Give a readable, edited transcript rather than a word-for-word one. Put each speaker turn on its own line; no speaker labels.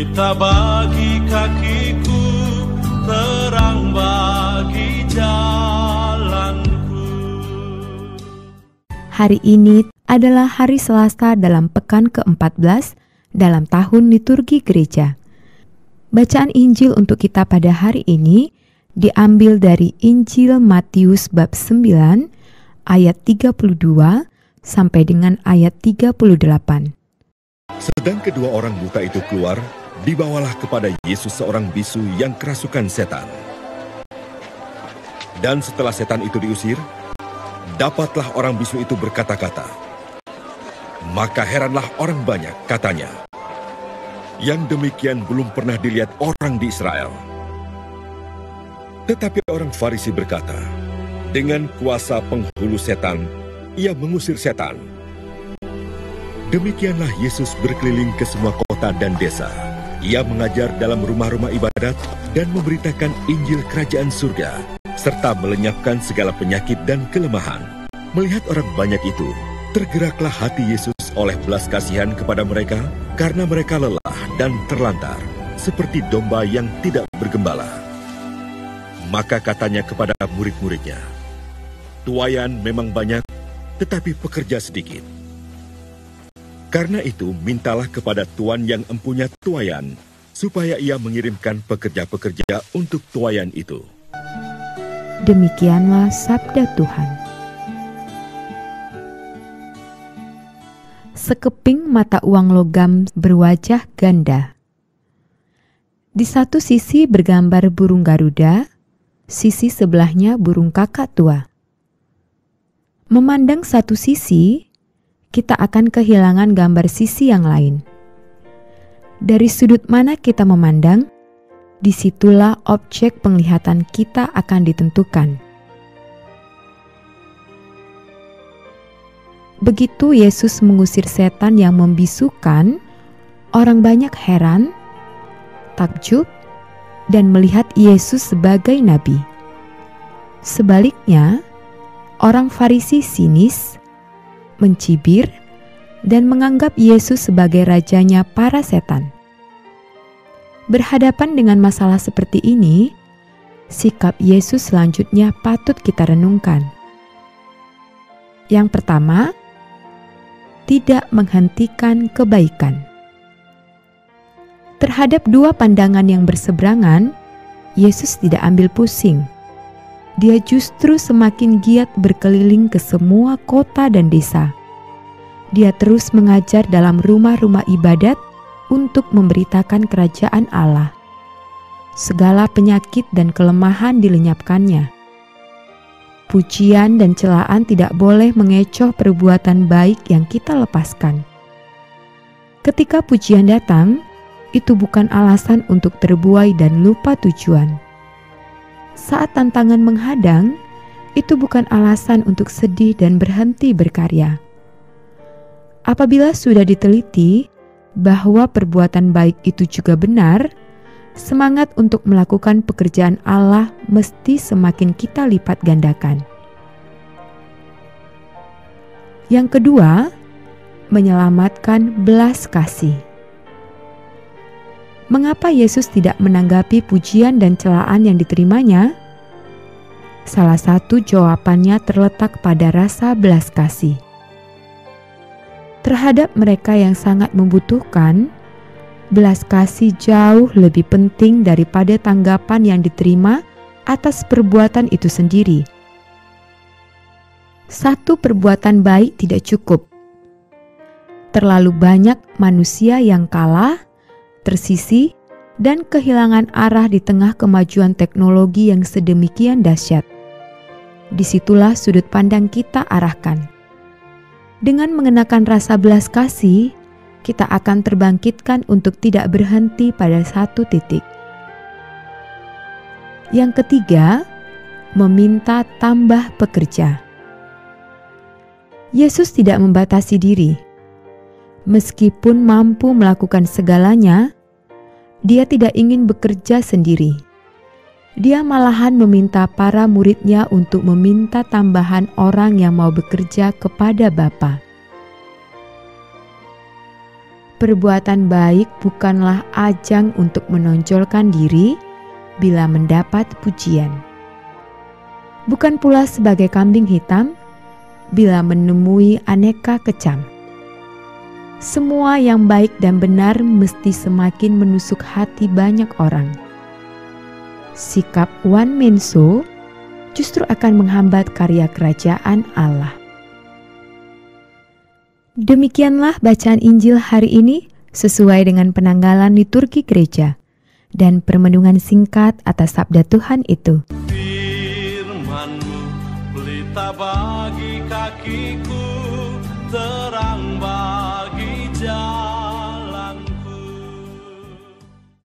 Pelita bagi kakiku, terang bagi jalanku.
Hari ini adalah hari Selasa dalam pekan ke-14 dalam tahun liturgi gereja. Bacaan Injil untuk kita pada hari ini diambil dari Injil Matius bab 9 ayat 32 sampai dengan ayat 38.
Sedang kedua orang buta itu keluar, dibawalah kepada Yesus seorang bisu yang kerasukan setan. Dan setelah setan itu diusir, dapatlah orang bisu itu berkata-kata. Maka heranlah orang banyak, katanya, yang demikian belum pernah dilihat orang di Israel. Tetapi orang Farisi berkata, dengan kuasa penghulu setan, ia mengusir setan. Demikianlah Yesus berkeliling ke semua kota dan desa. Ia mengajar dalam rumah-rumah ibadat dan memberitakan Injil Kerajaan Surga, serta melenyapkan segala penyakit dan kelemahan. Melihat orang banyak itu, tergeraklah hati Yesus oleh belas kasihan kepada mereka, karena mereka lelah dan terlantar, seperti domba yang tidak bergembala. Maka katanya kepada murid-muridnya, tuaian memang banyak, tetapi pekerja sedikit. Karena itu, mintalah kepada Tuan yang empunya tuaian, supaya ia mengirimkan pekerja-pekerja untuk tuaian itu.
Demikianlah sabda Tuhan. Sekeping mata uang logam berwajah ganda. Di satu sisi bergambar burung Garuda, sisi sebelahnya burung kakak tua. Memandang satu sisi, kita akan kehilangan gambar sisi yang lain. Dari sudut mana kita memandang, disitulah objek penglihatan kita akan ditentukan. Begitu Yesus mengusir setan yang membisukan, orang banyak heran, takjub, dan melihat Yesus sebagai nabi. Sebaliknya, orang Farisi sinis, mencibir, dan menganggap Yesus sebagai rajanya para setan. Berhadapan dengan masalah seperti ini, sikap Yesus selanjutnya patut kita renungkan. Yang pertama, tidak menghentikan kebaikan. Terhadap dua pandangan yang berseberangan, Yesus tidak ambil pusing. Dia justru semakin giat berkeliling ke semua kota dan desa. Dia terus mengajar dalam rumah-rumah ibadat untuk memberitakan kerajaan Allah. Segala penyakit dan kelemahan dilenyapkannya. Pujian dan celaan tidak boleh mengecoh perbuatan baik yang kita lepaskan. Ketika pujian datang, itu bukan alasan untuk terbuai dan lupa tujuan. Saat tantangan menghadang, itu bukan alasan untuk sedih dan berhenti berkarya. Apabila sudah diteliti bahwa perbuatan baik itu juga benar, semangat untuk melakukan pekerjaan Allah mesti semakin kita lipat gandakan. Yang kedua, menyelamatkan belas kasih. Mengapa Yesus tidak menanggapi pujian dan celaan yang diterimanya? Salah satu jawabannya terletak pada rasa belas kasih. Terhadap mereka yang sangat membutuhkan, belas kasih jauh lebih penting daripada tanggapan yang diterima atas perbuatan itu sendiri. Satu perbuatan baik tidak cukup. Terlalu banyak manusia yang kalah, tersisih, dan kehilangan arah di tengah kemajuan teknologi yang sedemikian dahsyat. Disitulah sudut pandang kita arahkan. Dengan mengenakan rasa belas kasih, kita akan terbangkitkan untuk tidak berhenti pada satu titik. Yang ketiga, meminta tambah pekerja. Yesus tidak membatasi diri. Meskipun mampu melakukan segalanya, dia tidak ingin bekerja sendiri. Dia malahan meminta para muridnya untuk meminta tambahan orang yang mau bekerja kepada Bapa. Perbuatan baik bukanlah ajang untuk menonjolkan diri bila mendapat pujian. Bukan pula sebagai kambing hitam bila menemui aneka kecam. Semua yang baik dan benar mesti semakin menusuk hati banyak orang. Sikap one man show justru akan menghambat karya kerajaan Allah. Demikianlah bacaan Injil hari ini sesuai dengan penanggalan liturgi gereja dan permenungan singkat atas sabda Tuhan itu.
Firman-Mu pelita bagi kakiku, terang